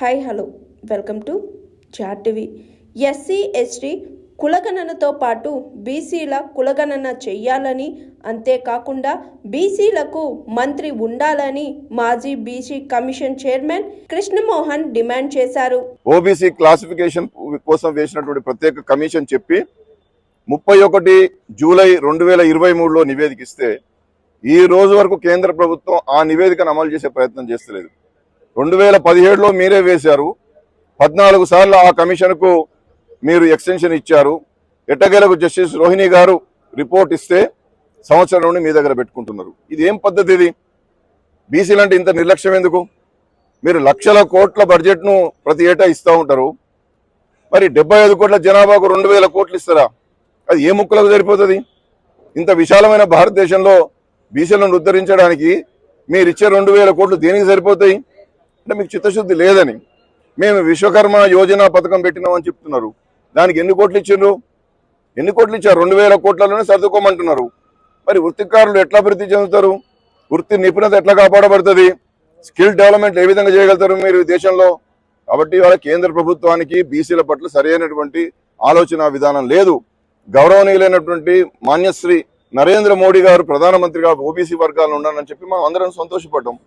Hi hello welcome to జార్ TV. SC ST కులగణనతో పాటు బీసీల కులగణన చెయ్యాలని, అంతేకాకుండా బీసీలకు మంత్రి ఉండాలని మాజీ BC commission chairman Krishnamohan demand చేశారు. ఓబీసీ క్లాసిఫికేషన్ కోసం వేసినటువంటి ప్రత్యేక కమిషన్ చెప్పి 31 జూలై 2023లో నివేదిక ఇస్తే ఈ రోజు వరకు కేంద్ర ప్రభుత్వం ఆ నివేదికను అమలు చేసే ప్రయత్నం చేస్తలేదు. 2017లో మీరే వేశారు. 14 సార్లు ఆ కమిషన్కు మీరు ఎక్స్టెన్షన్ ఇచ్చారు. ఎట్టకేలకు జస్టిస్ రోహిణి గారు రిపోర్ట్ ఇస్తే సంవత్సరం నుండి మీ దగ్గర పెట్టుకుంటున్నారు. ఇది ఏం పద్ధతి? ఇది బీసీలంటే ఇంత నిర్లక్ష్యం ఎందుకు? మీరు లక్షల కోట్ల బడ్జెట్ను ప్రతి ఏటా ఇస్తూ ఉంటారు. మరి 75 కోట్ల జనాభాకు 2000 కోట్లు ఇస్తారా? అది ఏ ముక్కలకు సరిపోతుంది? ఇంత విశాలమైన భారతదేశంలో బీసీలను ఉద్ధరించడానికి మీరు ఇచ్చే 2000 కోట్లు దేనికి సరిపోతాయి? అంటే మీకు చిత్తశుద్ధి లేదని. మేము విశ్వకర్మ యోజన పథకం పెట్టినామని చెప్తున్నారు. దానికి ఎన్ని కోట్లు ఇచ్చిండ్రు? ఎన్ని కోట్లు ఇచ్చారు? 2000 కోట్లలోనే సర్దుకోమంటున్నారు. మరి వృత్తికారులు ఎట్లా అభివృద్ధి చెందుతారు? వృత్తి నిపుణత ఎట్లా కాపాడబడుతుంది? స్కిల్ డెవలప్మెంట్ ఏ విధంగా చేయగలుగుతారు మీరు దేశంలో? కాబట్టి ఇవాళ కేంద్ర ప్రభుత్వానికి బీసీల పట్ల సరైనటువంటి ఆలోచన విధానం లేదు. గౌరవనీయులైనటువంటి మాన్యశ్రీ నరేంద్ర మోడీ గారు ప్రధానమంత్రిగా ఓబీసీ వర్గాలను ఉండాలని చెప్పి మనం అందరం సంతోషపడ్డాం.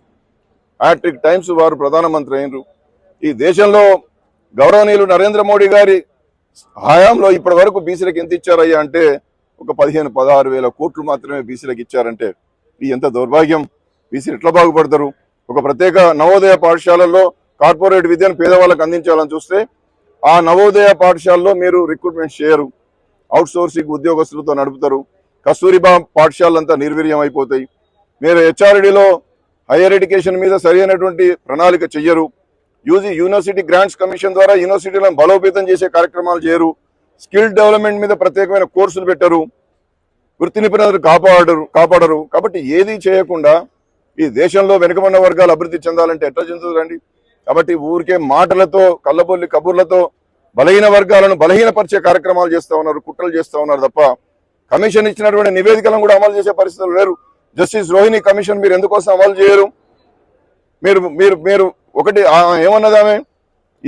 హ్యాట్రిక్ టైమ్స్ వారు ప్రధానమంత్రి అయినరు. ఈ దేశంలో గౌరవనీయులు నరేంద్ర మోడీ గారి హయాంలో ఇప్పటి వరకు బీసీలకు ఎంత ఇచ్చారయ్యా అంటే ఒక 15-16 వేల కోట్లు మాత్రమే బీసీలకు ఇచ్చారంటే ఈ ఎంత దౌర్భాగ్యం! బీసీలు ఎట్లా బాగుపడతారు? ఒక ప్రత్యేక నవోదయ పాఠశాలల్లో కార్పొరేట్ విద్యను పేదవాళ్ళకు అందించాలని చూస్తే ఆ నవోదయ పాఠశాలలో మీరు రిక్రూట్మెంట్ చేయరు. అవుట్ సోర్సింగ్ ఉద్యోగస్తులతో నడుపుతారు. కస్తూరిబా పాఠశాలంతా నిర్వీర్యం అయిపోతాయి. మీరు హెచ్ఆర్డీలో హైయర్ ఎడ్యుకేషన్ మీద సరైనటువంటి ప్రణాళిక చెయ్యరు. యూనివర్సిటీ గ్రాంట్స్ కమిషన్ ద్వారా యూనివర్సిటీలను బలోపేతం చేసే కార్యక్రమాలు చేయరు. స్కిల్ డెవలప్మెంట్ మీద ప్రత్యేకమైన కోర్సులు పెట్టరు. వృత్తి నిపుణతలు కాపాడరు. కాబట్టి ఏది చేయకుండా ఈ దేశంలో వెనుకబడిన వర్గాలు అభివృద్ధి చెందాలంటే ఎట్లా చెందుతుందండి? కాబట్టి ఊరికే మాటలతో కళ్ళబొల్లి కబుర్లతో బలహీన వర్గాలను బలహీనపరిచే కార్యక్రమాలు చేస్తూ ఉన్నారు, కుట్రలు చేస్తూ ఉన్నారు తప్ప కమిషన్ ఇచ్చినటువంటి నివేదికలను కూడా అమలు చేసే పరిస్థితులు లేరు. జస్టిస్ రోహిణి కమిషన్ మీరు ఎందుకోసం అమలు చేయరు? మీరు మీరు మీరు ఒకటి ఏమన్నది ఆమె,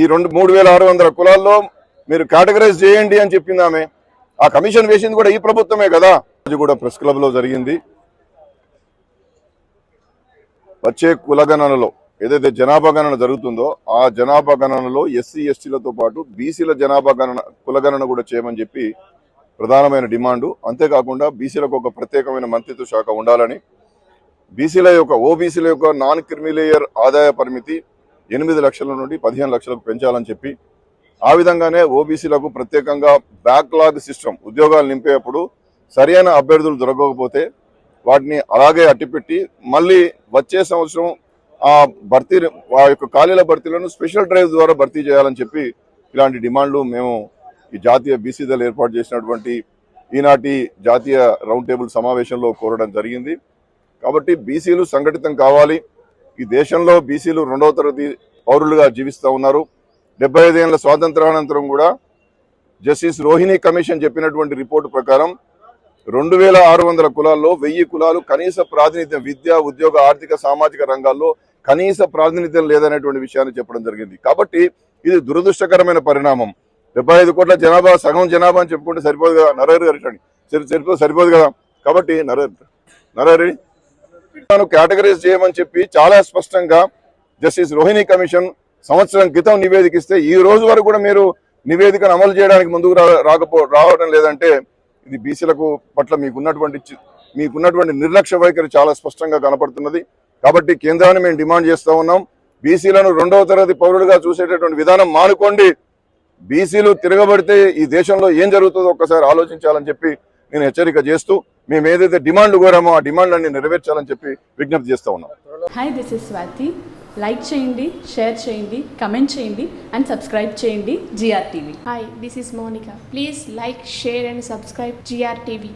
ఈ 3600 కులాల్లో మీరు కేటగరైజ్ చేయండి అని చెప్పింది ఆమె. ఆ కమిషన్ వేసింది కూడా ఈ ప్రభుత్వమే కదా. అది కూడా ప్రెస్ క్లబ్ లో జరిగింది. వచ్చే కులగణనలో ఏదైతే జనాభా గణన జరుగుతుందో ఆ జనాభా గణనలో ఎస్సీ ఎస్టీలతో పాటు బీసీల జనాభా గణన కులగణన కూడా చేయమని చెప్పి ప్రధానమైన డిమాండు. అంతేకాకుండా బీసీలకు ఒక ప్రత్యేకమైన మంత్రిత్వ శాఖ ఉండాలని, ఓబీసీల యొక్క నాన్ క్రిమిలేయర్ ఆదాయ పరిమితి 8 లక్షల నుండి 15 లక్షలకు పెంచాలని చెప్పి, ఆ విధంగానే ఓబీసీలకు ప్రత్యేకంగా బ్యాక్లాగ్ సిస్టమ్ ఉద్యోగాలు నింపేటప్పుడు సరైన అభ్యర్థులు దొరకకపోతే వాటిని అలాగే అట్టిపెట్టి మళ్ళీ వచ్చే సంవత్సరం ఆ యొక్క ఖాళీల భర్తీలను స్పెషల్ డ్రైవ్ ద్వారా భర్తీ చేయాలని చెప్పి ఇలాంటి డిమాండ్లు మేము ఈ జాతీయ బీసీ దళ ఏర్పాటు చేసినటువంటి ఈనాటి జాతీయ రౌండ్ టేబుల్ సమావేశంలో కోరడం జరిగింది. కాబట్టి బీసీలు సంఘటితం కావాలి. ఈ దేశంలో బీసీలు 2వ తరగతి పౌరులుగా జీవిస్తూ ఉన్నారు. 75 ఏళ్ల స్వాతంత్రానంతరం కూడా జస్టిస్ రోహిణి కమిషన్ చెప్పినటువంటి రిపోర్టు ప్రకారం 2600 కులాల్లో 1000 కులాలు కనీస ప్రాతినిధ్యం విద్య, ఉద్యోగ, ఆర్థిక, సామాజిక రంగాల్లో కనీస ప్రాతినిధ్యం లేదనేటువంటి విషయాన్ని చెప్పడం జరిగింది. కాబట్టి ఇది దురదృష్టకరమైన పరిణామం. 75 కోట్ల జనాభా సగం జనాభా అని చెప్పుకుంటే సరిపోదు కదా. నరహరి గారు సరిపోదు కదా. కాబట్టి నరహరి కేటగరైజ్ చేయమని చెప్పి చాలా స్పష్టంగా జస్టిస్ రోహిణి కమిషన్ సంవత్సరం క్రితం నివేదికిస్తే ఈ రోజు వరకు కూడా మీరు నివేదికను అమలు చేయడానికి ముందుకు రావడం లేదంటే ఇది బీసీలకు పట్ల మీకున్నటువంటి నిర్లక్ష్య వైఖరి చాలా స్పష్టంగా కనపడుతున్నది. కాబట్టి కేంద్రాన్ని మేము డిమాండ్ చేస్తూ ఉన్నాం, బీసీలను 2వ తరగతి పౌరులుగా చూసేటటువంటి విధానం మానుకోండి. బీసీలు తిరగబడితే ఈ దేశంలో ఏం జరుగుతుందో ఒక్కసారి ఆలోచించాలని చెప్పి నేను హెచ్చరిక చేస్తూ మేము ఏదైతే డిమాండ్లు కోరామో ఆ డిమాండ్లన్నీ నెరవేర్చాలని చెప్పి విజ్ఞప్తి చేస్తూ ఉన్నాం. Hi, this is Swathi. Like చేయండి, షేర్ చేయండి, కమెంట్ చేయండి అండ్ సబ్స్క్రైబ్ చేయండి GR TV. Hi, this is Monica. Please like, share and subscribe GR TV.